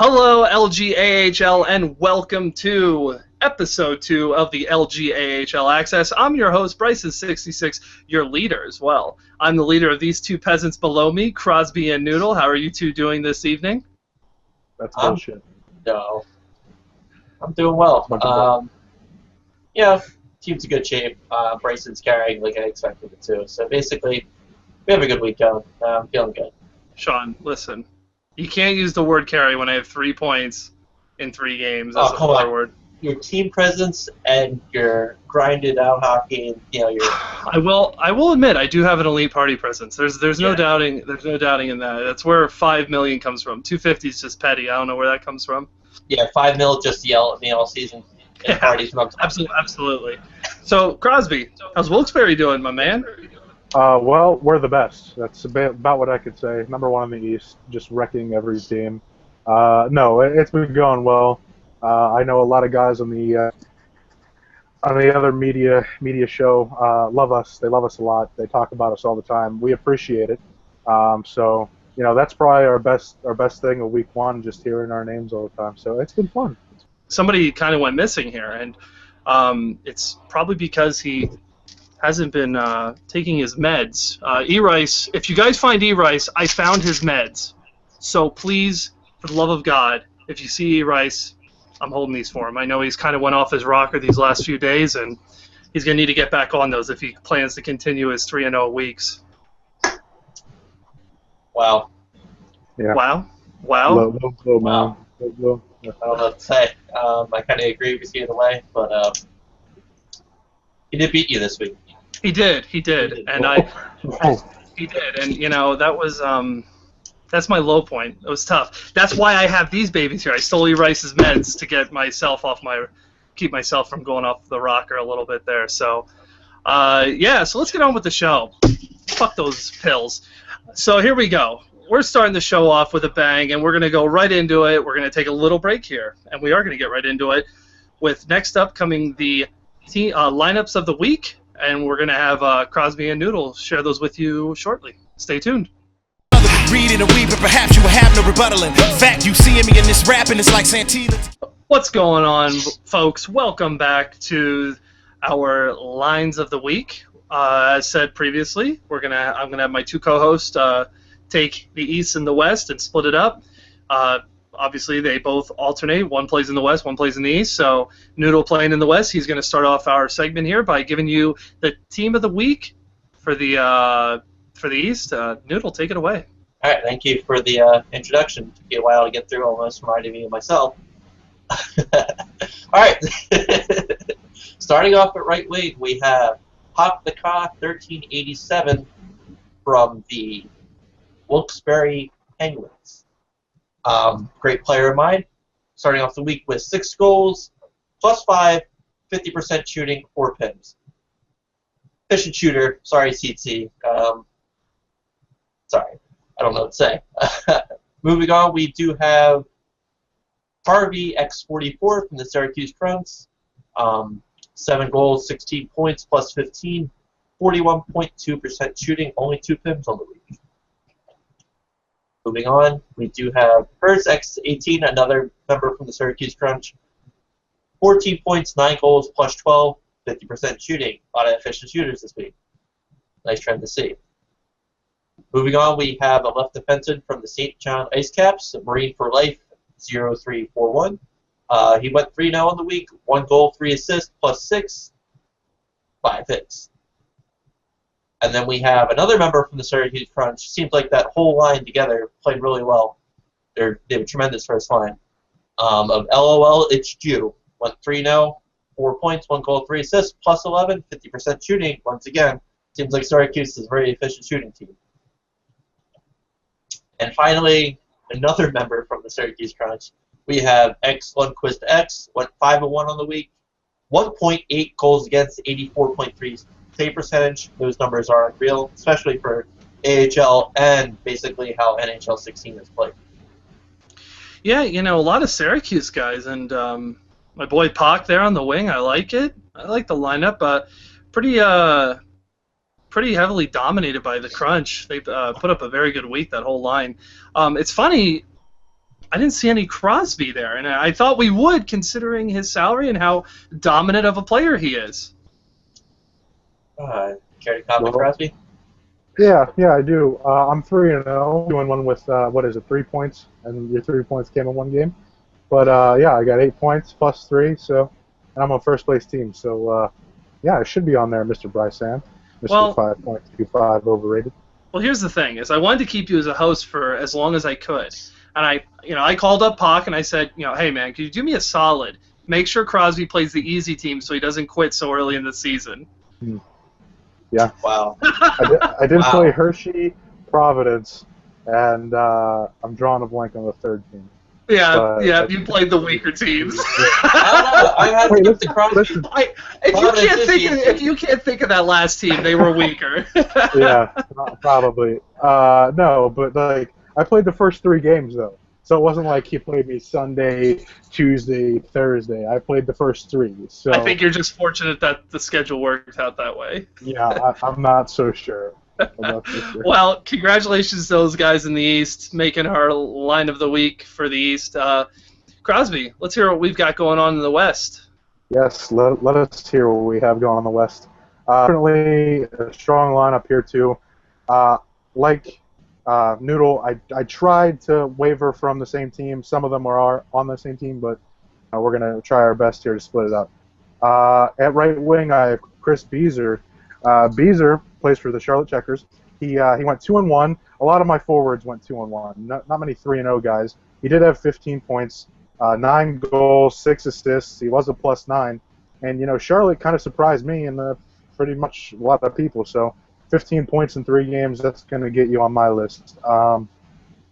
Hello, LGAHL, and welcome to Episode 2 of the LGAHL Access. I'm your host, Brisan66, your leader as well. I'm the leader of these two peasants below me, Crosby and Noodle. How are you two doing this evening? That's bullshit. No. I'm doing well. Team's in good shape. Bryson's carrying like I expected it to. So basically, we have a good week going. I'm feeling good. Sean, listen. You can't use the word carry when I have 3 points in 3 games as a forward. Your team presence and your grinded out hockey, and your. I will admit I do have an elite party presence. There's no doubting in that. That's where $5 million comes from. 250 is just petty. I don't know where that comes from. Yeah, $5 million just to yell at me all season. In parties. Absolutely. So Crosby, how's Wilkes-Barre doing, my man? Well, we're the best. That's about what I could say. #1 in the East, just wrecking every team. No, it's been going well. I know a lot of guys on the other media show love us. They love us a lot. They talk about us all the time. We appreciate it. So that's probably our best thing of week 1, just hearing our names all the time. So it's been fun. Somebody kind of went missing here, and it's probably because he hasn't been taking his meds. E-Rice, if you guys find E-Rice, I found his meds. So please, for the love of God, if you see E-Rice, I'm holding these for him. I know he's kind of went off his rocker these last few days, and he's going to need to get back on those if he plans to continue his 3-0 weeks. Wow. Yeah. Wow. Low, man. Wow. Low. I don't know what to say. I kind of agree with you in a way, but he did beat you this week. He did, and he did, and that was that's my low point. It was tough. That's why I have these babies here. I stole E-Rice's meds to get myself keep myself from going off the rocker a little bit there. So, so let's get on with the show. Fuck those pills. So here we go. We're starting the show off with a bang, and we're going to go right into it. We're going to take a little break here, and we are going to get right into it with next up coming the lineups of the week. And we're going to have Crosby and Noodle share those with you shortly. Stay tuned. Reading and weaving, perhaps you will have no rebuttal. In fact, you seeing me in this rap, and it's like Santilla. What's going on, folks? Welcome back to our lines of the week. As said previously, I'm gonna have my 2 co-hosts take the East and the West and split it up. Obviously, they both alternate. One plays in the West, one plays in the East. So Noodle playing in the West, he's going to start off our segment here by giving you the team of the week for the East. Noodle, take it away. All right, thank you for the introduction. It took me a while to get through, almost reminding me of myself. All right, starting off at right wing, we have Hop the Ka 1387 from the Wilkes-Barre Penguins. Great player of mine, starting off the week with 6 goals, +5, 50% shooting, 4 PIMs. Efficient shooter, sorry CT. Sorry, I don't know what to say. Moving on, we do have Harvey X44 from the Syracuse Crunks. 7 goals, 16 points, +15, 41.2% shooting, only 2 PIMs on the week. Moving on, we do have Hershey X18, another member from the Syracuse Crunch. 14 points, 9 goals, +12, 50% shooting. A lot of efficient shooters this week. Nice trend to see. Moving on, we have a left defenseman from the St. John Ice Caps, Marine for Life, 0341. He went 3-0 on the week, 1 goal, 3 assists, +6, 5 hits. And then we have another member from the Syracuse Crunch. Seems like that whole line together played really well. They have a tremendous first line. Of LOL, it's Jew. Went 3-0, 4 points, 1 goal, 3 assists, +11, 50% shooting. Once again, seems like Syracuse is a very efficient shooting team. And finally, another member from the Syracuse Crunch. We have xCROSBYx, went 5-1 on the week. 1.8 goals against, 84.3 save percentage. Those numbers are unreal, especially for AHL and basically how NHL 16 is played. Yeah, a lot of Syracuse guys, and my boy Pac there on the wing. I like it. I like the lineup. Pretty heavily dominated by the Crunch. They put up a very good week, that whole line. It's funny, I didn't see any Crosby there, and I thought we would, considering his salary and how dominant of a player he is. Care to comment, Well, Crosby? Yeah, I do. I'm 3-0, doing one with, 3 points, and your 3 points came in one game. But, yeah, I got 8 points plus 3, so, and I'm on first place team, so, yeah, I should be on there, Mr. Brysan. Mr. Well, 5.25 overrated. Well, here's the thing: is I wanted to keep you as a host for as long as I could, and I called up Pac and I said, hey man, could you do me a solid? Make sure Crosby plays the easy team so he doesn't quit so early in the season. Yeah. Wow. I did play Hershey, Providence, and I'm drawing a blank on the third team. Yeah, you played the weaker teams. I don't know. I had to give the Crosby. If you can't think of that last team, they were weaker. Yeah, probably. No, but like I played the first 3 games though, so it wasn't like he played me Sunday, Tuesday, Thursday. I played the first 3. So I think you're just fortunate that the schedule worked out that way. Yeah, I'm not so sure. Well, congratulations to those guys in the East making our line of the week for the East. Crosby, let's hear what we've got going on in the West. Yes, let us hear what we have going on in the West. Currently, a strong lineup here too. Noodle, I tried to waver from the same team. Some of them are on the same team, but we're going to try our best here to split it up. At right wing, I have Chris Beezer. Beezer plays for the Charlotte Checkers. He went 2-1. A lot of my forwards went 2-1. Not many 3-0 guys. He did have 15 points, 9 goals, 6 assists. He was a +9, and Charlotte kind of surprised me and pretty much a lot of people. So 15 points in 3 games. That's going to get you on my list. For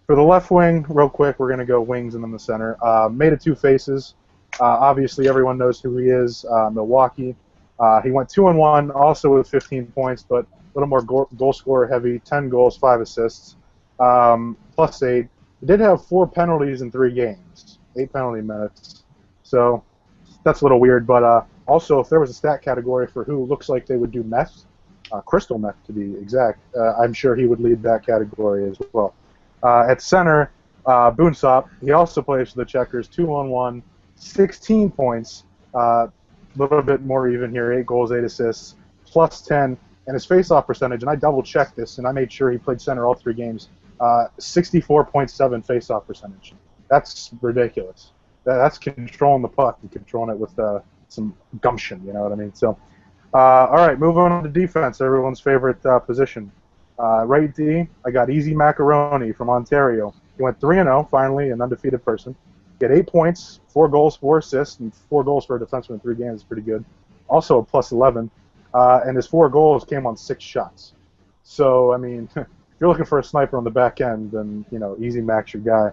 the left wing, real quick, we're going to go wings and then the center. Made it 2 faces. Obviously, everyone knows who he is. Milwaukee. He went 2-1, also with 15 points, but a little more goal scorer heavy. 10 goals, 5 assists, +8. He did have 4 penalties in 3 games, 8 penalty minutes. So that's a little weird. But also, if there was a stat category for who looks like they would do meth, crystal meth to be exact, I'm sure he would lead that category as well. At center, Boonsop. He also plays for the Checkers. 2-1, 16 points. A little bit more even here, 8 goals, 8 assists, +10, and his face-off percentage, and I double-checked this, and I made sure he played center all 3 games, 64.7 face-off percentage. That's ridiculous. That's controlling the puck and controlling it with some gumption, you know what I mean? So, all right, moving on to defense, everyone's favorite position. Right D, I got Easy Macaroni from Ontario. He went 3-0, finally, an undefeated person. He had 8 points, 4 goals, 4 assists, and 4 goals for a defenseman in 3 games is pretty good. Also a +11, and his 4 goals came on 6 shots. So, I mean, if you're looking for a sniper on the back end, then, Easy Mac's your guy.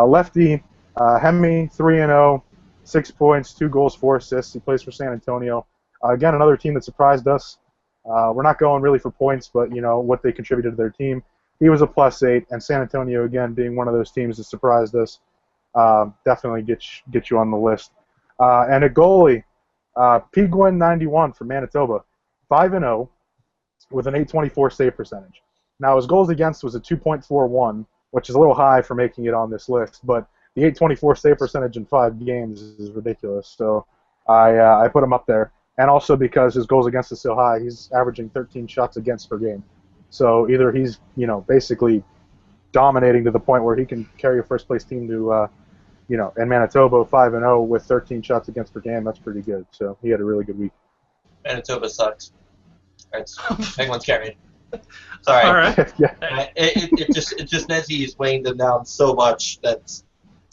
Lefty, Hemi, 3-0, 6 points, 2 goals, 4 assists. He plays for San Antonio. Again, another team that surprised us. We're not going really for points, but, what they contributed to their team. He was a +8, and San Antonio, again, being one of those teams that surprised us. Definitely get you on the list. And a goalie, Piguin 91 from Manitoba, 5-0 with an .824 save percentage. Now his goals against was a 2.41, which is a little high for making it on this list, but the .824 save percentage in 5 games is ridiculous. So I put him up there, and also because his goals against is so high, he's averaging 13 shots against per game. So either he's basically dominating to the point where he can carry a first-place team to, in Manitoba, 5-0 with 13 shots against per game. That's pretty good. So he had a really good week. Manitoba sucks. Penguins carried. Sorry. All right. Yeah. It just Nezzy is weighing them down so much that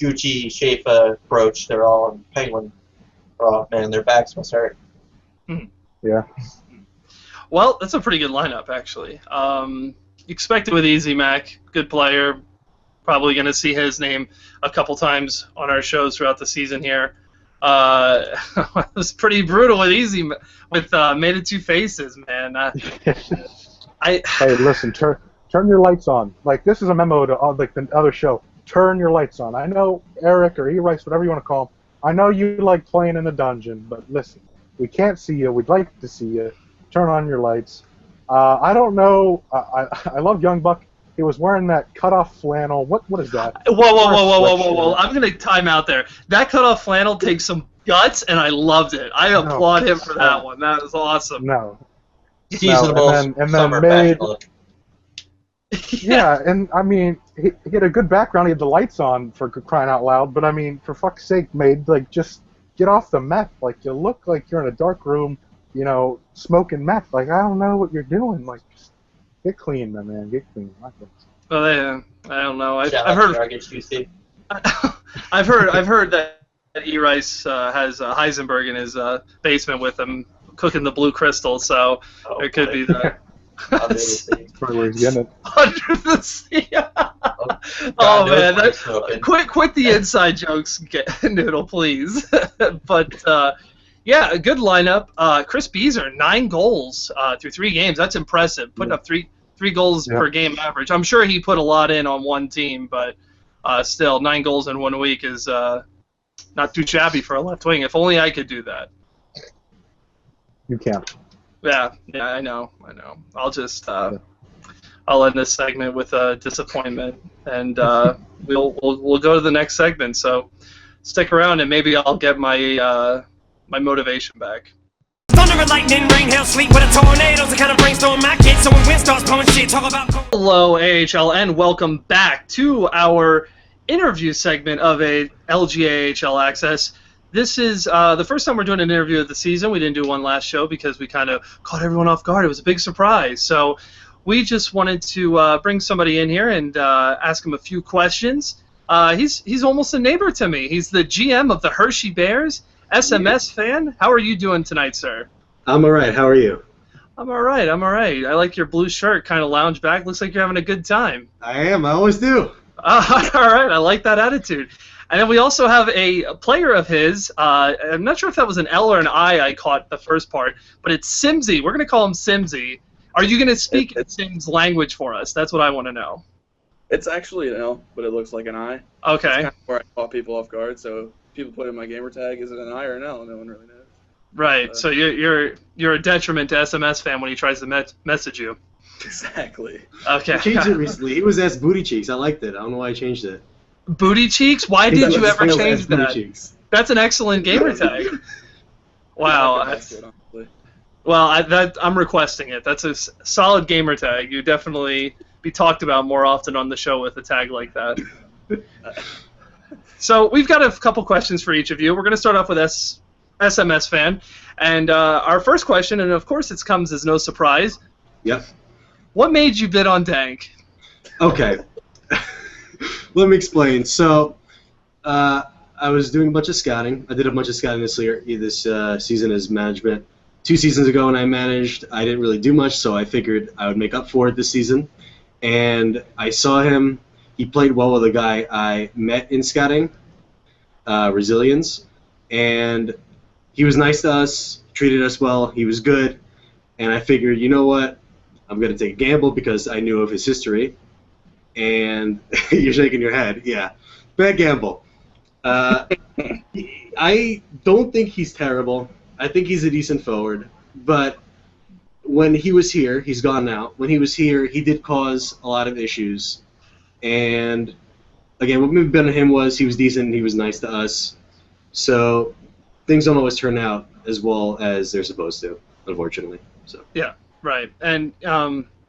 Gucci, Schaefer, Broach, they're all on Penguin. Oh man, their backs must hurt. Yeah. Well, that's a pretty good lineup, actually. Expected with Easy Mac, good player. Probably going to see his name a couple times on our shows throughout the season here. It was pretty brutal with Easy, with made it 2 faces, man. Hey, listen, turn your lights on. Like, this is a memo to like the other show. Turn your lights on. I know Eric or E-Rice, whatever you want to call him. I know you like playing in the dungeon, but listen, we can't see you. We'd like to see you. Turn on your lights. I don't know. I love Young Buck. He was wearing that cut-off flannel. What is that? Whoa. I'm going to time out there. That cut-off flannel takes some guts, and I loved it. I applaud him for that one. That was awesome. No. Seasonable and then summer made, fashion look. Yeah, and I mean, he had a good background. He had the lights on for crying out loud. But I mean, for fuck's sake, made like just get off the meth. Like you look like you're in a dark room, you know, smoking meth. Like I don't know what you're doing. Like just get clean, my man. Get clean. Well, yeah, I don't know. I've heard that E. Rice has Heisenberg in his basement with him cooking the blue crystal. So it could be that. Under the sea. Probably where he's getting it. Under the sea. Oh man, quit the inside jokes, Noodle, please. But yeah, a good lineup. Chris Beazer, 9 goals through 3 games. That's impressive. Putting up three goals per game average. I'm sure he put a lot in on one team, but still, 9 goals in 1 week is not too shabby for a left wing. If only I could do that. You can't. Yeah, I know. I'll just I'll end this segment with a disappointment, and we'll go to the next segment. So stick around, and maybe I'll get my my motivation back. Thunder and lightning, rain, hail, sleet with a tornado's the kind of brainstorm I get. So when wind starts blowing shit, talk about. Hello, AHL, and welcome back to our interview segment of a LGAHL Access. This is the first time we're doing an interview of the season. We didn't do one last show because we kind of caught everyone off guard. It was a big surprise. So we just wanted to bring somebody in here and ask him a few questions. He's almost a neighbor to me. He's the GM of the Hershey Bears, SMS fan. How are you doing tonight, sir? I'm all right. How are you? I'm all right. I like your blue shirt, kind of lounge back. Looks like you're having a good time. I am. I always do. All right. I like that attitude. And then we also have a player of his. I'm not sure if that was an L or an I caught the first part, but it's Simsy. We're going to call him Simsy. Are you going to speak Sim's language for us? That's what I want to know. It's actually an L, but it looks like an I. Okay. That's kind of where I caught people off guard, so people put in my gamer tag, is it an I or an L? No one really knows. Right. So you're a detriment to SMS fan when he tries to message you. Exactly. Okay. I changed it recently. He was asked booty cheeks. I liked it. I don't know why I changed it. Booty cheeks? Why did you ever change booty that? Cheeks. That's an excellent gamer tag. Wow. I'm requesting it. That's a solid gamer tag. You definitely be talked about more often on the show with a tag like that. So we've got a couple questions for each of you. We're going to start off with SMS fan. And our first question, and of course it comes as no surprise. Yep. What made you bid on Dank? Okay. Let me explain. So, I was doing a bunch of scouting. I did a bunch of scouting this season as management. 2 seasons ago when I managed, I didn't really do much, so I figured I would make up for it this season. And I saw him. He played well with a guy I met in scouting, Resilience, and he was nice to us, treated us well. He was good, and I figured, you know what? I'm going to take a gamble because I knew of his history. And you're shaking your head. Yeah. Bad gamble. I don't think he's terrible. I think he's a decent forward. But when he was here, he's gone now. When he was here, he did cause a lot of issues. And, again, what maybe better than him was he was decent and he was nice to us. So things don't always turn out as well as they're supposed to, unfortunately. So. Yeah, right. And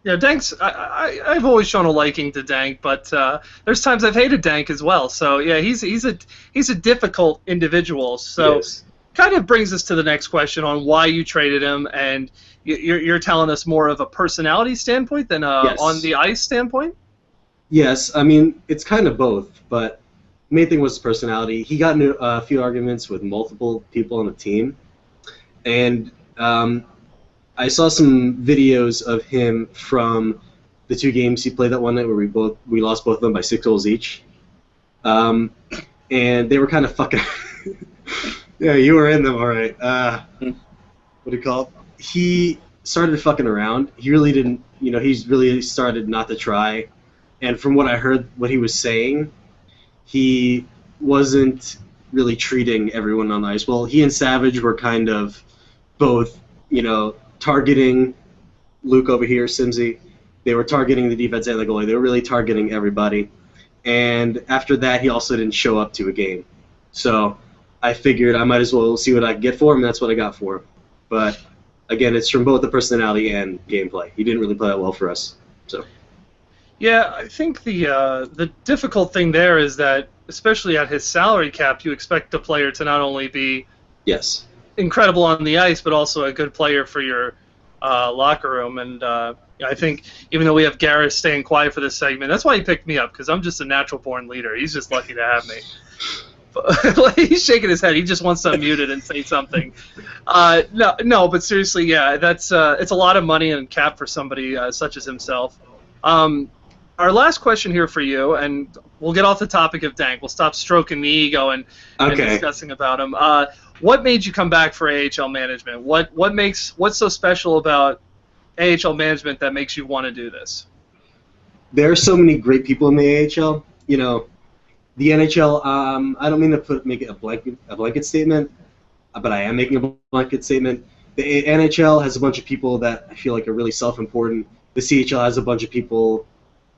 yeah, Dank's. I've always shown a liking to Dank, but there's times I've hated Dank as well. So yeah, he's a difficult individual. So kind of brings us to the next question on why you traded him, and you're telling us more of a personality standpoint than on the ice standpoint. Yes, I mean it's kind of both, but the main thing was his personality. He got into a few arguments with multiple people on the team, and I saw some videos of him from the 2 games he played that one night where we lost both of them by 6 goals each. And they were kind of fucking. Yeah, you were in them, all right. What do you call it? He started fucking around. He really didn't. He's really started not to try. And from what I heard, what he was saying, he wasn't really treating everyone on the ice well. He and Savage were kind of both, targeting Luke over here, Simsy. They were targeting the defense and the goalie. They were really targeting everybody. And after that, he also didn't show up to a game. So I figured I might as well see what I can get for him, and that's what I got for him. But again, it's from both the personality and gameplay. He didn't really play that well for us. So. Yeah, I think the difficult thing there is that, especially at his salary cap, you expect the player to not only be incredible on the ice, but also a good player for your locker room. And I think even though we have Gareth staying quiet for this segment, that's why he picked me up, because I'm just a natural-born leader. He's just lucky to have me. He's shaking his head. He just wants to unmute it and say something. No, but seriously, yeah, that's it's a lot of money and cap for somebody such as himself. Our last question here for you, and we'll get off the topic of Dank. We'll stop stroking the ego and discussing about him. What made you come back for AHL management? What's so special about AHL management that makes you want to do this? There are so many great people in the AHL. You know, the NHL. I don't mean to make it a blanket statement, but I am making a blanket statement. The NHL has a bunch of people that I feel like are really self-important. The CHL has a bunch of people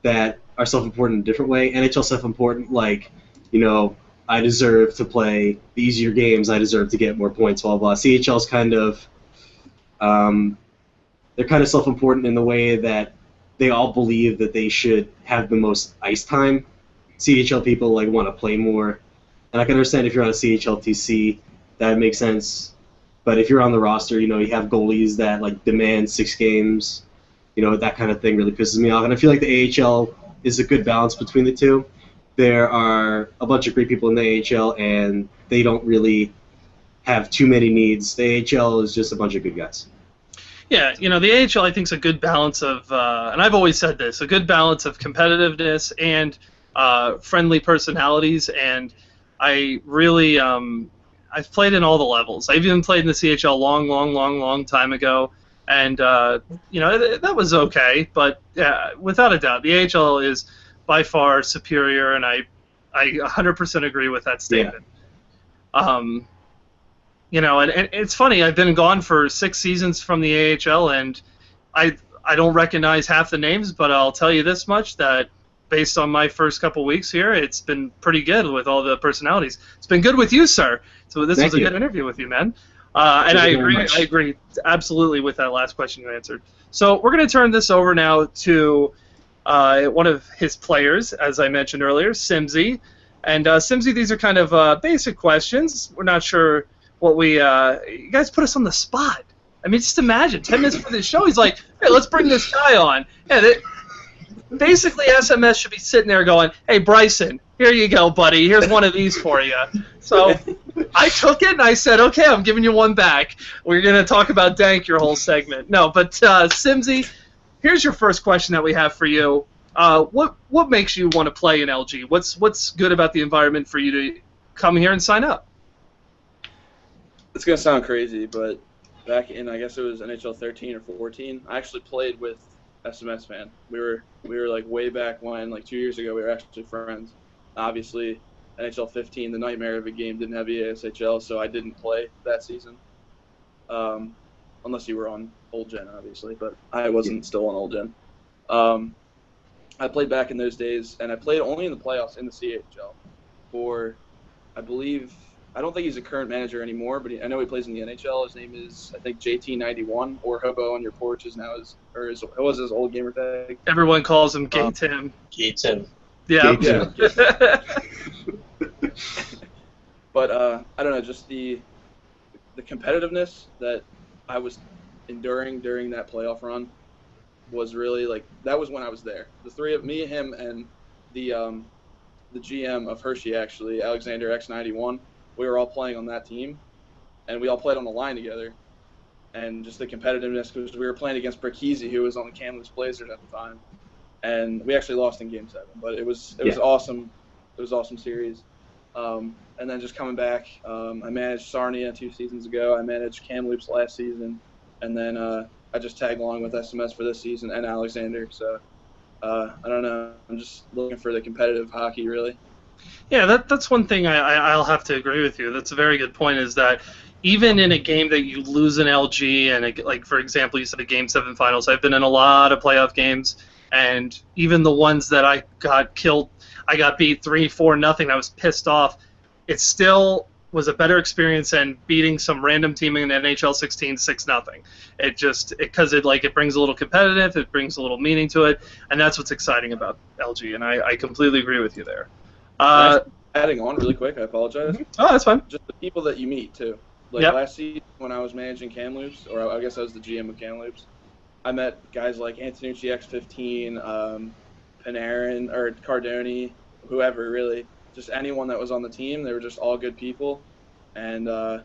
that are self-important in a different way. NHL self-important, like, you know, I deserve to play the easier games, I deserve to get more points, blah, blah. CHL's kind of, they're kind of self-important in the way that they all believe that they should have the most ice time. CHL people, like, want to play more. And I can understand if you're on a CHLTC, that makes sense. But if you're on the roster, you know, you have goalies that, like, demand 6 games. You know, that kind of thing really pisses me off. And I feel like the AHL is a good balance between the two. There are a bunch of great people in the AHL, and they don't really have too many needs. The AHL is just a bunch of good guys. Yeah, you know, the AHL, I think, is a good balance of, and I've always said this, a good balance of competitiveness and friendly personalities. And I really, I've played in all the levels. I've even played in the CHL long time ago. And, you know, that was okay, but without a doubt, the AHL is by far superior, and I 100% agree with that statement. Yeah. You know, and it's funny, I've been gone for 6 seasons from the AHL, and I don't recognize half the names, but I'll tell you this much, that based on my first couple weeks here, it's been pretty good with all the personalities. It's been good with you, sir. So this was a good interview with you, man. And I agree absolutely with that last question you answered. So we're going to turn this over now to one of his players, as I mentioned earlier, Simsy. And Simsy, these are kind of basic questions. We're not sure what we... you guys put us on the spot. I mean, just imagine, 10 minutes for this show, he's like, hey, let's bring this guy on. Yeah, basically, SMS should be sitting there going, hey, Bryson, here you go, buddy. Here's one of these for you. So I took it, and I said, okay, I'm giving you one back. We're going to talk about Dank your whole segment. No, but Simsy, here's your first question that we have for you. What makes you want to play in LG? What's good about the environment for you to come here and sign up? It's going to sound crazy, but back in, I guess it was NHL 13 or 14, I actually played with SMS fan. We were like way back when, like 2 years ago, we were actually friends. Obviously, NHL 15, the nightmare of a game, didn't have the ASHL, so I didn't play that season. Unless you were on old gen, obviously, but I wasn't still on old gen. I played back in those days, and I played only in the playoffs in the CHL for, I believe, I don't think he's a current manager anymore, but I know he plays in the NHL. His name is, I think, JT91, or Hobo on Your Porch is now was his old gamer tag. Everyone calls him Gay Tim. Gay Tim. Yeah. But I don't know, just the competitiveness that I was enduring during that playoff run was really, like, that was when I was there. The three of me, him, and the GM of Hershey, actually, Alexander X91, we were all playing on that team, and we all played on the line together. And just the competitiveness, because we were playing against Brickeasy, who was on the Kamloops Blazers at the time, and we actually lost in Game 7. But it was awesome. It was an awesome series. And then just coming back, I managed Sarnia 2 seasons ago. I managed Kamloops last season, and then I just tagged along with SMS for this season and Alexander. So I don't know. I'm just looking for the competitive hockey, really. Yeah, that's one thing I'll have to agree with you. That's a very good point, is that even in a game that you lose in LG, and like, for example, you said a Game 7 finals, I've been in a lot of playoff games, And even the ones that I got killed, I got beat 3-4-0. I was pissed off. It still was a better experience than beating some random team in NHL 16 6-0. It brings a little competitive, it brings a little meaning to it, and that's what's exciting about LG. And I completely agree with you there. Adding on really quick, I apologize. Oh, that's fine. Just the people that you meet too. Like last season when I was managing Kamloops, or I guess I was the GM of Kamloops, I met guys like Antonucci X15, Panarin or Cardoni, whoever really. Just anyone that was on the team, they were just all good people. And I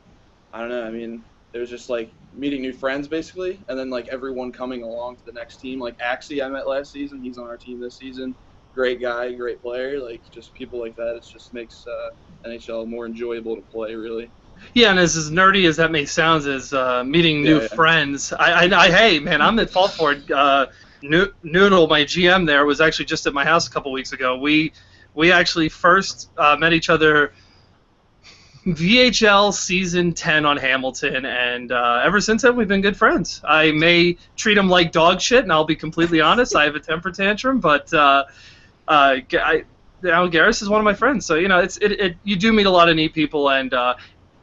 don't know, I mean, it was just like meeting new friends basically, and then like everyone coming along to the next team. Like Axie I met last season, he's on our team this season. Great guy, great player. Like just people like that, it just makes NHL more enjoyable to play, really. Yeah, and as nerdy as that may sound, is meeting new friends. Hey, man, I'm at fault for it. Noodle, my GM there, was actually just at my house a couple weeks ago. We actually first met each other VHL Season 10 on Hamilton, and ever since then we've been good friends. I may treat him like dog shit, and I'll be completely honest. I have a temper tantrum, but Garris is one of my friends. So you do meet a lot of neat people and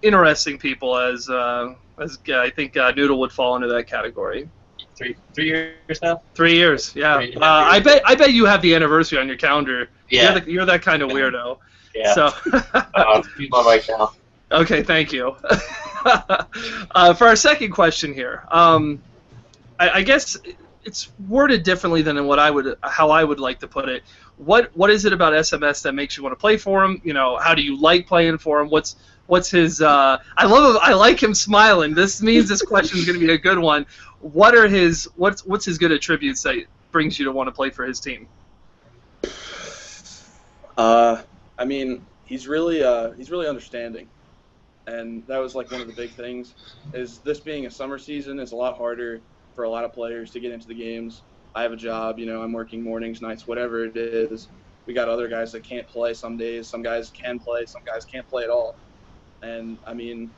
interesting people, as I think Noodle would fall into that category. 3 years now. 3 years, yeah. I bet you have the anniversary on your calendar. Yeah. You're that kind of weirdo. Yeah. So. Use my mic now. Okay, thank you. For our second question here, I guess it's worded differently than how I would like to put it. What is it about SMS that makes you want to play for him? How do you like playing for him? What's his? I like him smiling. This means this question is going to be a good one. What's his good attributes that brings you to want to play for his team? I mean, he's really understanding, and that was like one of the big things. Is this being a summer season is a lot harder for a lot of players to get into the games. I have a job, I'm working mornings, nights, whatever it is. We got other guys that can't play some days. Some guys can play, some guys can't play at all. And I mean,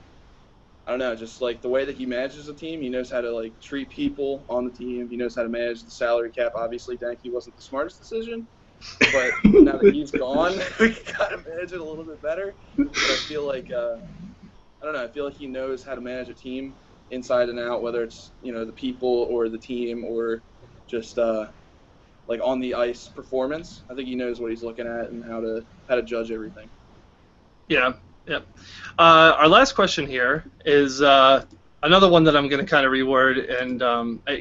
I don't know, just like the way that he manages the team, he knows how to like treat people on the team. He knows how to manage the salary cap. Obviously, Danke wasn't the smartest decision, but now that he's gone, we gotta manage it a little bit better. But I feel like I don't know. I feel like he knows how to manage a team inside and out, whether it's the people or the team or just like on the ice performance. I think he knows what he's looking at and how to judge everything. Yeah. Yep. Our last question here is another one that I'm going to kind of reword, and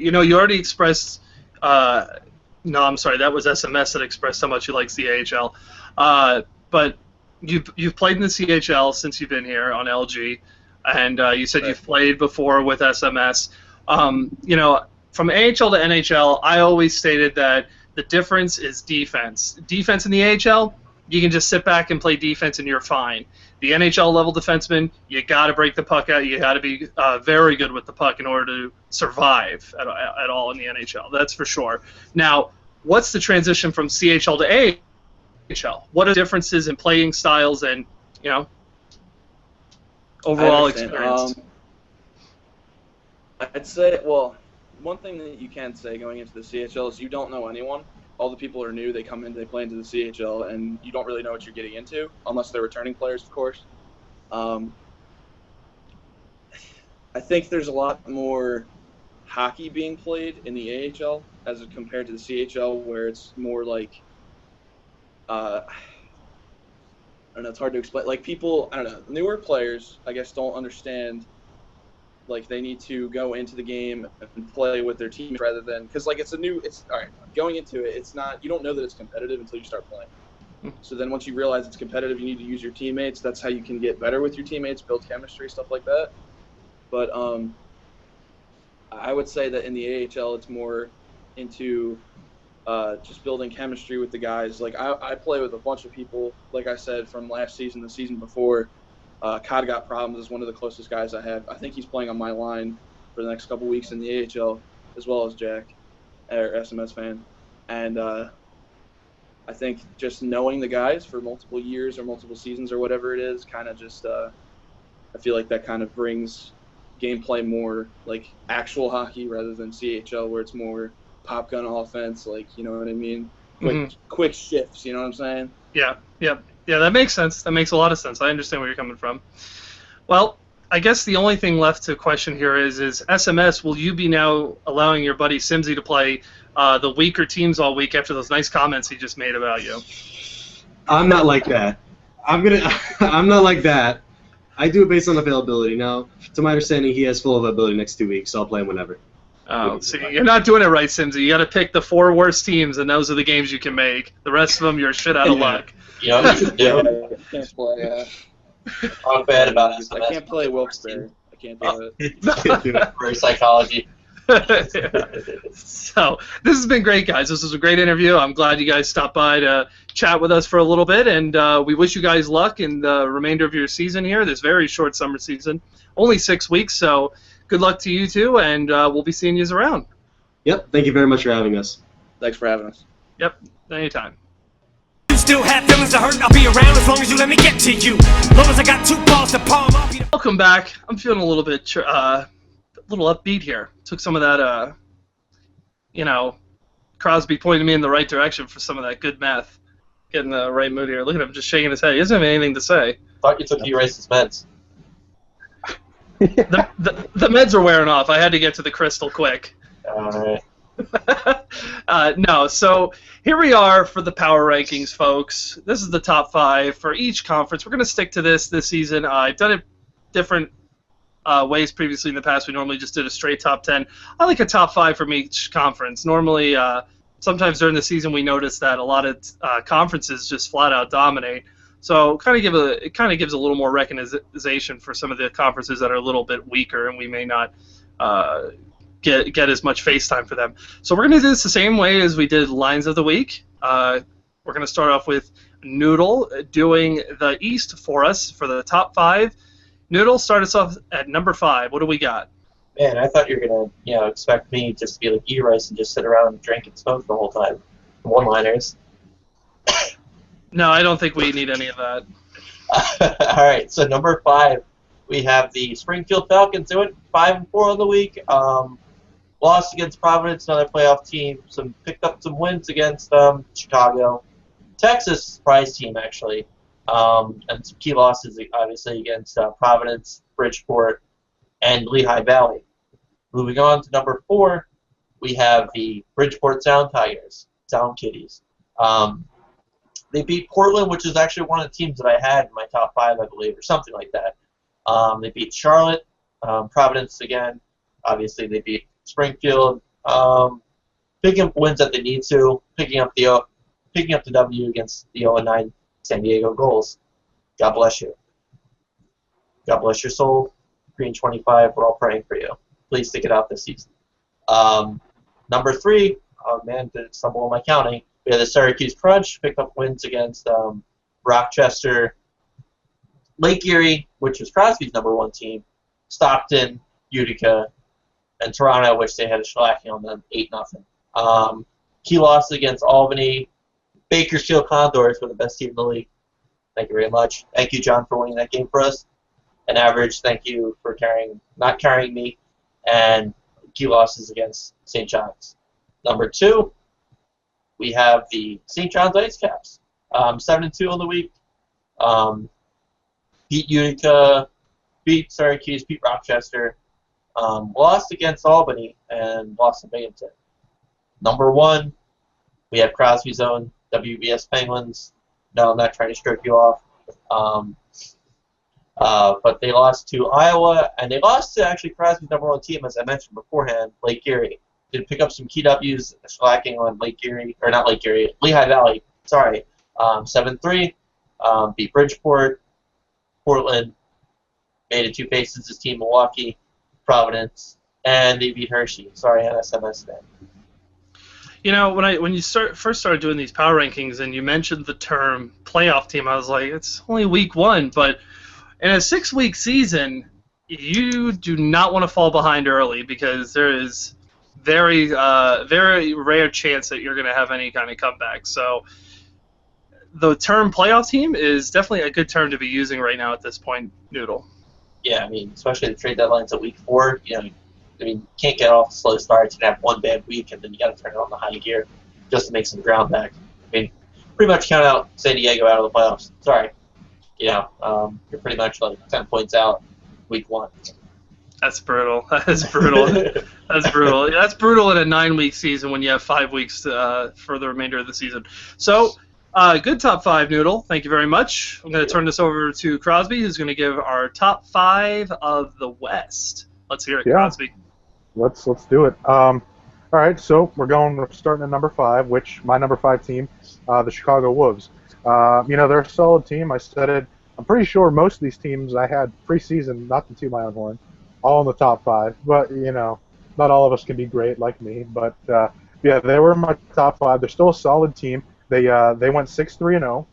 you already expressed. No, I'm sorry, that was SMS that expressed how much you like CHL. But you've played in the CHL since you've been here on LG, and you said you've played before with SMS. From AHL to NHL, I always stated that the difference is defense. Defense in the AHL, you can just sit back and play defense and you're fine. The NHL level defenseman, you got to break the puck out. You got to be very good with the puck in order to survive at all in the NHL. That's for sure. Now, what's the transition from CHL to AHL? What are the differences in playing styles and overall experience? I'd say, well, one thing that you can say going into the CHL is you don't know anyone. All the people are new. They come in, they play into the CHL, and you don't really know what you're getting into, unless they're returning players, of course. I think there's a lot more hockey being played in the AHL as compared to the CHL, where it's more like, I don't know, it's hard to explain. Like people, I don't know, newer players, I guess, don't understand. Like they need to go into the game and play with their team rather than, because like it's all right. Going into it, it's not. You don't know that it's competitive until you start playing. So then once you realize it's competitive, you need to use your teammates. That's how you can get better with your teammates, build chemistry, stuff like that. But I would say that in the AHL, it's more into just building chemistry with the guys. Like I play with a bunch of people, like I said, from last season, the season before. Cod Got Problems is one of the closest guys I have. I think he's playing on my line for the next couple weeks in the AHL, as well as Jack, or SMS fan. And I think just knowing the guys for multiple years or multiple seasons or whatever it is, kind of just, I feel like that kind of brings gameplay more like actual hockey rather than CHL, where it's more pop gun offense, like, you know what I mean? Quick shifts, you know what I'm saying? Yeah, that makes sense. That makes a lot of sense. I understand where you're coming from. Well, I guess the only thing left to question here is SMS, will you be now allowing your buddy Simsy to play the weaker teams all week after those nice comments he just made about you? I'm not like that. I'm not like that. I do it based on availability. Now, to my understanding, he has full availability next 2 weeks, so I'll play him whenever. Oh, see, you're not doing it right, Simsy. You got to pick the 4 worst teams, and those are the games you can make. The rest of them, you're shit out of luck. You know what you should do? I can't play. Talk bad about SMS. I can't play Wilkes-Barre. I can't do it. For psychology. So, this has been great, guys. This was a great interview. I'm glad you guys stopped by to chat with us for a little bit, and we wish you guys luck in the remainder of your season here, this very short summer season. Only 6 weeks, so good luck to you two, and we'll be seeing you around. Yep, thank you very much for having us. Thanks for having us. Yep, anytime. You still have feelings to hurt, I'll be around as long as you let me get to you. Long as I got 2 balls to palm, I'll be... Welcome back. I'm feeling a little bit little upbeat here. Took some of that, Crosby pointed me in the right direction for some of that good meth. Getting the right mood here. Look at him just shaking his head. He doesn't have anything to say. Thought you took E-Rice's meds. The meds are wearing off. I had to get to the crystal quick. Alright. No, so here we are for the power rankings, folks. This is the top 5 for each conference. We're going to stick to this season. I've done it different ways previously in the past. We normally just did a straight top 10. I like a top 5 from each conference. Normally, sometimes during the season we notice that a lot of conferences just flat out dominate. So it kind of gives a little more recognition for some of the conferences that are a little bit weaker, and we may not get as much face time for them. So we're going to do this the same way as we did Lines of the Week. We're going to start off with Noodle doing the East for us for the top 5. Noodle, start us off at number 5. What do we got? Man, I thought you were going to, expect me just to be like E-Rice and just sit around and drink and smoke the whole time. One-liners. No, I don't think we need any of that. All right, so number 5, we have the Springfield Falcons doing 5-4 on the week. Lost against Providence, another playoff team. Picked up some wins against Chicago. Texas, surprise team, actually. And some key losses, obviously, against Providence, Bridgeport, and Lehigh Valley. Moving on to number 4, we have the Bridgeport Sound Tigers, Sound Kitties. They beat Portland, which is actually one of the teams that I had in my top 5, I believe, or something like that. They beat Charlotte, Providence again. Obviously, they beat Springfield. Picking up wins that they need to, picking up the W against the 0-9 San Diego Gulls. God bless you. God bless your soul. Green 25, we're all praying for you. Please stick it out this season. Number 3, oh man, did it stumble on my counting. We had the Syracuse Crunch, picked up wins against Rochester, Lake Erie, which was Crosby's number 1 team, Stockton, Utica, and Toronto, which they had a shellacking on them, 8-0. Key loss against Albany. Bakersfield Condors were the best team in the league. Thank you very much. Thank you, John, for winning that game for us. And Average, thank you for not carrying me. And key losses against St. John's. Number 2, we have the St. John's Ice Caps. 7-2 on the week. Beat Utica, beat Syracuse, beat Rochester. Lost against Albany, and lost to Binghamton. Number 1, we have Crosby's own WBS Penguins. No, I'm not trying to stroke you off. But they lost to Iowa, and they lost to actually Crosby's number 1 team, as I mentioned beforehand, Lake Erie. Did pick up some key W's, slacking on Lehigh Valley, sorry. 7-3, beat Bridgeport, Portland, made it 2 faces this team, Milwaukee, Providence, and they beat Hershey. Sorry, NSMS then. When you first started doing these power rankings and you mentioned the term playoff team, I was like, it's only week 1, but in a 6-week season, you do not want to fall behind early because there is very rare chance that you're going to have any kind of comeback. So the term playoff team is definitely a good term to be using right now at this point, Noodle. Yeah, I mean, especially the trade deadline's at week 4. It I mean, you can't get off slow starts and have one bad week, and then you got to turn it on the high gear just to make some ground back. I mean, pretty much count out San Diego out of the playoffs. Sorry. You're pretty much like 10 points out week 1. That's brutal. That's brutal. That's brutal. That's brutal in a 9-week season when you have 5 weeks for the remainder of the season. So, good top 5, Noodle. Thank you very much. I'm going to turn this over to Crosby, who's going to give our top 5 of the West. Let's hear it, Crosby. Let's do it. All right, so we're starting at number 5, which my number 5 team, the Chicago Wolves. They're a solid team. I said it. I'm pretty sure most of these teams I had preseason, not to toot my own horn, all in the top 5. But not all of us can be great like me. But they were in my top 5. They're still a solid team. They went 6-3-0.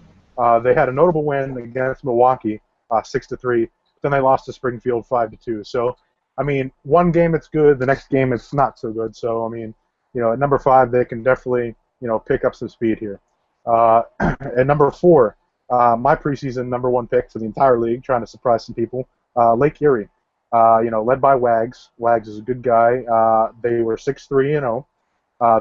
They had a notable win against Milwaukee, 6-3. Then they lost to Springfield 5-2. So, I mean, one game it's good, the next game it's not so good. So, I mean, at number 5 they can definitely pick up some speed here. At number 4, my preseason number 1 pick for the entire league, trying to surprise some people, Lake Erie. Led by Wags. Wags is a good guy. They were 6-3-0.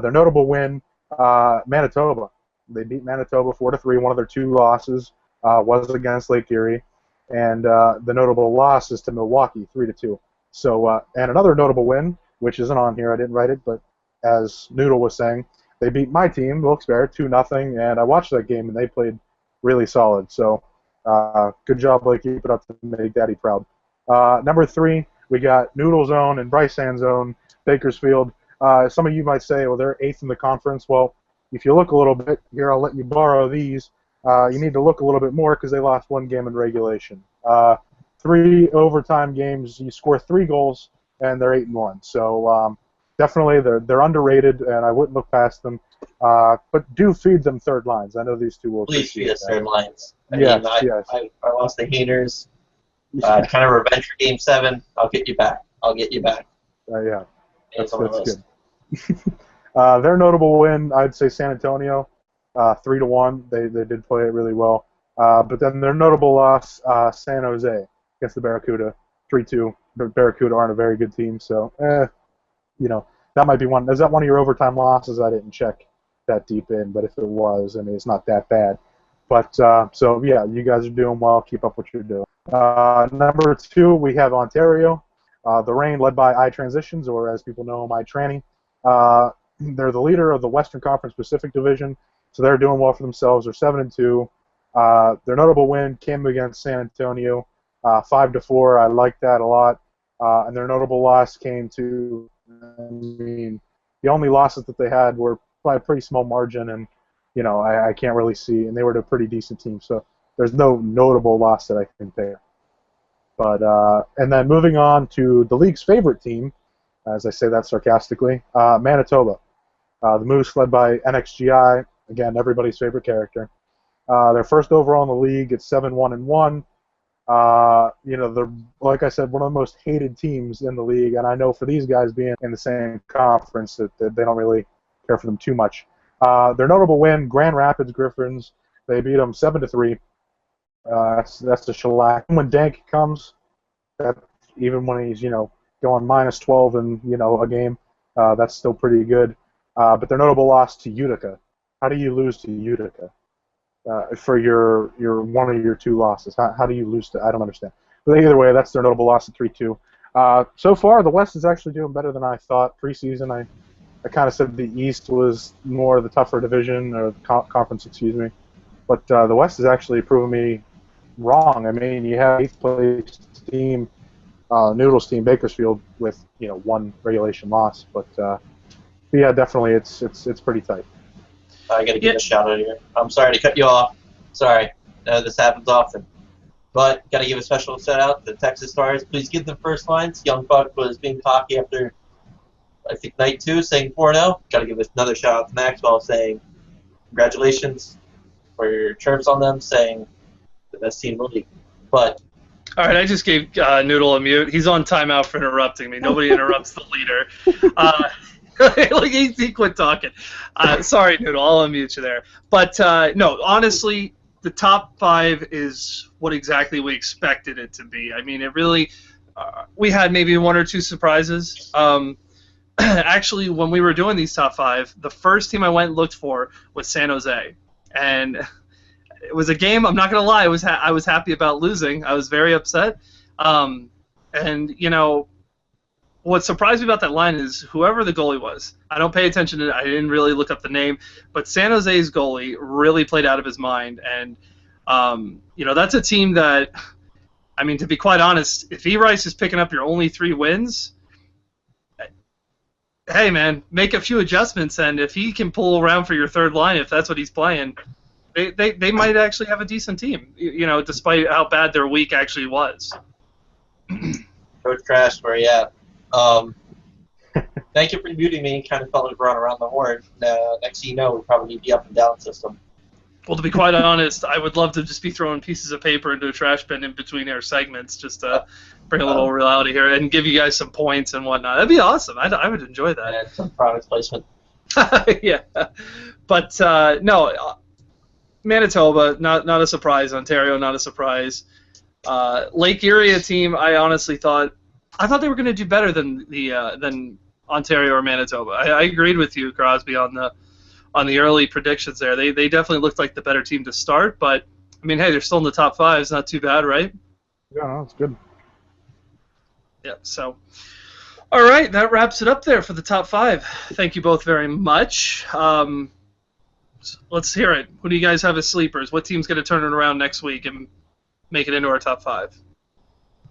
Their notable win, Manitoba. They beat Manitoba 4-3. One of their 2 losses was against Lake Erie, and the notable loss is to Milwaukee 3-2. So, and another notable win, which isn't on here, I didn't write it, but as Noodle was saying, they beat my team, Wilkes-Barre, 2-0, and I watched that game, and they played really solid. So, good job, Blake. Keep it up to make Daddy proud. Number 3, we got Noodle's own and Brisan's own, Bakersfield. Some of you might say, well, they're 8th in the conference. Well, if you look a little bit, here I'll let you borrow these. You need to look a little bit more because they lost 1 game in regulation. 3 overtime games, you score 3 goals, and they're 8-1. So definitely they're underrated, and I wouldn't look past them. But do feed them third lines. I know these 2 will. Please feed us third lines. Yes. I lost the haters. Kind of revenge for Game 7. I'll get you back. Yeah. That's good. Their notable win, I'd say San Antonio, 3-1. They did play it really well. But then their notable loss, San Jose against the Barracuda, 3-2. The Barracuda aren't a very good team, so that might be one. Is that one of your overtime losses? I didn't check that deep in, but if it was, I mean, it's not that bad. But so yeah, you guys are doing well. Keep up what you're doing. Number 2, we have Ontario. The Reign, led by iTransitions, or as people know them, iTranny. They're the leader of the Western Conference Pacific Division, so they're doing well for themselves. They're 7-2. Their notable win came against San Antonio, 5-4. I like that a lot. And their notable loss came to, the only losses that they had were by a pretty small margin, and I can't really see. And they were a pretty decent team, so there's no notable loss that I can compare. But and then moving on to the league's favorite team, as I say that sarcastically, Manitoba. The Moose, led by NXGI, again, everybody's favorite character. They're first overall in the league at 7-1-1. They're, like I said, one of the most hated teams in the league, and I know for these guys being in the same conference that they don't really care for them too much. Their notable win, Grand Rapids Griffins. They beat them 7-3. That's the shellac. When Dank comes, that even when he's going -12 in a game, that's still pretty good. But their notable loss to Utica. How do you lose to Utica for your one of your 2 losses? How do you lose to? I don't understand. But either way, that's their notable loss at 3-2. So far, the West is actually doing better than I thought. Preseason, I kind of said the East was more the tougher division, or the conference, excuse me. But the West is actually proving me wrong. I mean, you have 8th place team, Noodles team, Bakersfield, with 1 regulation loss. But yeah, definitely, it's pretty tight. I got to give a shout out here. I'm sorry to cut you off. Sorry, this happens often. But got to give a special shout out to the Texas Stars. Please give them first lines. Young Buck was being cocky after, I think, night 2, saying 4-0. Got to give another shout out to Maxwell, saying congratulations for your chirps on them, saying the best team in the league. But all right, I just gave Noodle a mute. He's on timeout for interrupting me. Nobody interrupts the leader. Like he quit talking. Sorry, Noodle. I'll unmute you there. But no, honestly, the top 5 is what exactly we expected it to be. I mean, it really. we had maybe one or two surprises. Actually, when we were doing these top 5, the first team I went and looked for was San Jose, and it was a game. I'm not gonna lie, I was happy about losing. I was very upset, and you know, what surprised me about that line is whoever the goalie was. I don't pay attention to it. I didn't really look up the name, but San Jose's goalie really played out of his mind, and you know, that's a team that, I mean, to be quite honest, if E-Rice is picking up your only 3 wins, hey, man, make a few adjustments, and if he can pull around for your third line, if that's what he's playing, they might actually have a decent team, you know, despite how bad their week actually was. Coach Trash, where you at? Thank you for muting me. Kind of felt like running around the horn. Next thing you know, we probably need the up and down system. Well, to be quite honest, I would love to just be throwing pieces of paper into a trash bin in between our segments, just to bring a little reality here and give you guys some points and whatnot. That'd be awesome. I would enjoy that. And some product placement. Yeah, but no, Manitoba, not a surprise. Ontario, not a surprise. Lake Erie, a team I honestly thought they were going to do better than Ontario or Manitoba. I agreed with you, Crosby, on the early predictions there. They definitely looked like the better team to start, but I mean, hey, they're still in the top 5. It's not too bad, right? Yeah, no, it's good. Yeah. So, all right, that wraps it up there for the top 5. Thank you both very much. Let's hear it. Who do you guys have as sleepers? What team's going to turn it around next week and make it into our top 5?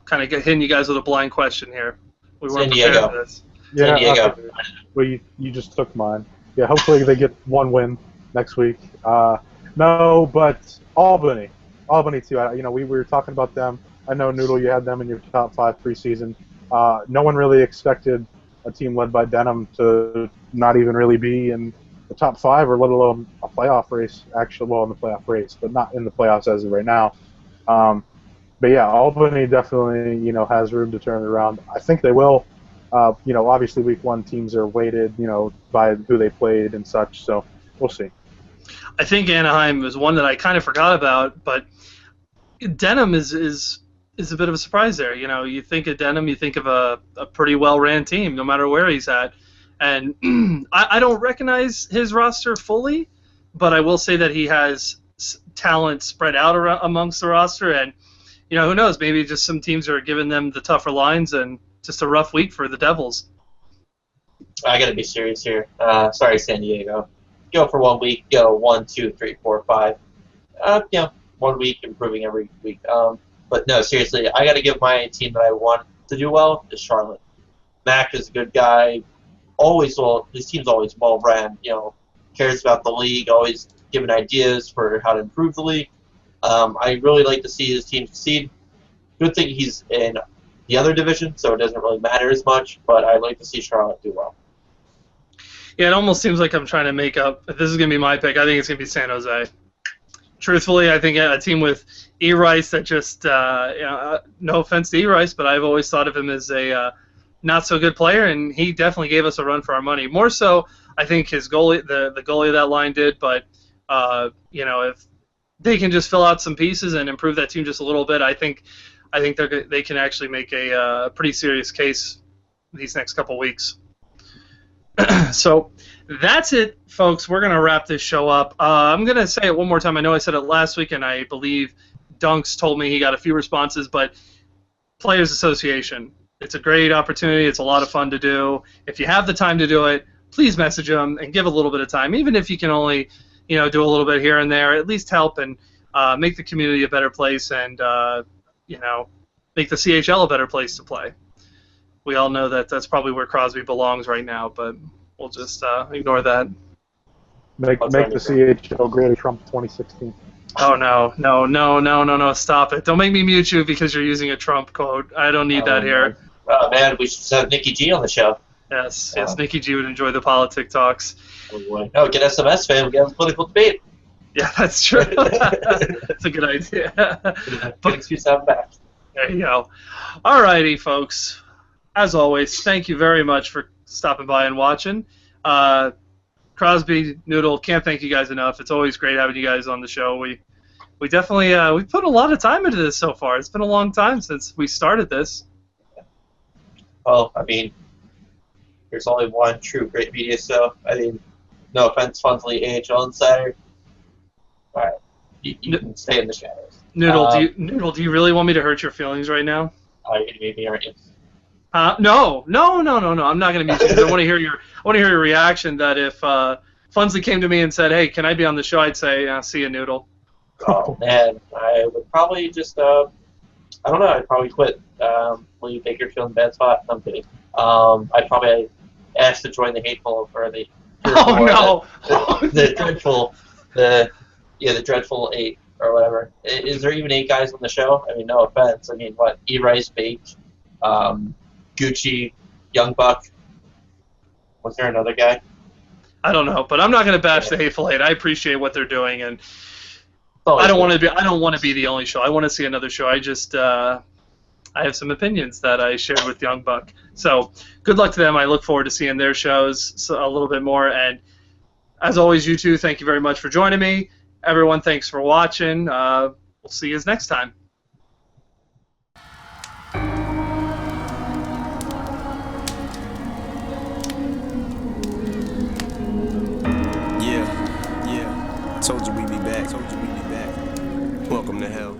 Kind of hitting you guys with a blind question here. We weren't prepared for this. Yeah, San Diego. Well, you just took mine. Yeah, hopefully they get 1 win next week. No, but Albany too. You know, we were talking about them. I know, Noodle, you had them in your top 5 preseason. No one really expected a team led by Denham to not even really be in the top 5, or let alone a playoff race. Actually, well, in the playoff race, but not in the playoffs as of right now. But yeah, Albany definitely, you know, has room to turn it around. I think they will. You know, obviously week 1 teams are weighted, you know, by who they played and such, so we'll see. I think Anaheim is one that I kind of forgot about, but Denham is a bit of a surprise there. You know, you think of Denham, you think of a pretty well-ran team, no matter where he's at. And I don't recognize his roster fully, but I will say that he has talent spread out amongst the roster, and, you know, who knows, maybe just some teams are giving them the tougher lines, and just a rough week for the Devils. I got to be serious here. Sorry, San Diego. Go for 1 week. Go 1, 2, 3, 4, 5. You know, 1 week improving every week. But no, seriously, I got to give my team that I want to do well is Charlotte. Mac is a good guy. His team's always well-ran. You know, cares about the league. Always giving ideas for how to improve the league. I really like to see his team succeed. Good thing he's in the other division, so it doesn't really matter as much, but I like to see Charlotte do well. Yeah, it almost seems like I'm trying to make up. If this is going to be my pick, I think it's going to be San Jose. Truthfully, I think a team with E-Rice that just, you know, no offense to E-Rice, but I've always thought of him as a not-so-good player, and he definitely gave us a run for our money. More so, I think his goalie, the goalie of that line did, but, you know, if they can just fill out some pieces and improve that team just a little bit, I think they can actually make a pretty serious case these next couple weeks. So that's it, folks. We're going to wrap this show up. I'm going to say it one more time. I know I said it last week, and I believe Dunks told me he got a few responses, but Players Association. It's a great opportunity. It's a lot of fun to do. If you have the time to do it, please message them and give a little bit of time. Even if you can only, you know, do a little bit here and there, at least help and make the community a better place and, you know, make the CHL a better place to play. We all know that that's probably where Crosby belongs right now, but we'll just ignore that. Make the CHL great Trump 2016. Oh, no, stop it. Don't make me mute you because you're using a Trump quote. I don't need that here. Man, we should have Nikki G on the show. Yes, Nikki G would enjoy the politic talks. No, get SMS, fan. We get a political debate. Yeah, that's true. That's a good idea. Good excuse to have back. There you go. All righty, folks. As always, thank you very much for stopping by and watching. Crosby, Noodle, can't thank you guys enough. It's always great having you guys on the show. We definitely we put a lot of time into this so far. It's been a long time since we started this. Well, I mean, there's only one true great media, so I mean, no offense, Funsley, AHL Insider. All right, you can stay in the shadows. Noodle, do you really want me to hurt your feelings right now? Oh, you're gonna mute me, aren't you? No. I'm not gonna mute you. 'Cause I want to hear your reaction. That if Funsley came to me and said, "Hey, can I be on the show?" I'd say, "See you, Noodle." Oh man, I would probably just I don't know. I'd probably quit. Leave Bakerfield in a bad spot. I'm kidding. I'd probably ask to join the hateful or the the dreadful the dreadful 8 or whatever. Is there even 8 guys on the show? I mean, no offense. I mean, what? E-Rice, Bake, Gucci, Young Buck. Was there another guy? I don't know, but I'm not going to bash the Hateful Eight. I appreciate what they're doing, and I don't want to be the only show. I want to see another show. I have some opinions that I shared with Young Buck. So good luck to them. I look forward to seeing their shows a little bit more. And as always, you two, thank you very much for joining me. Everyone, thanks for watching. We'll see you next time. Yeah. Told you we'd be back. Welcome to hell.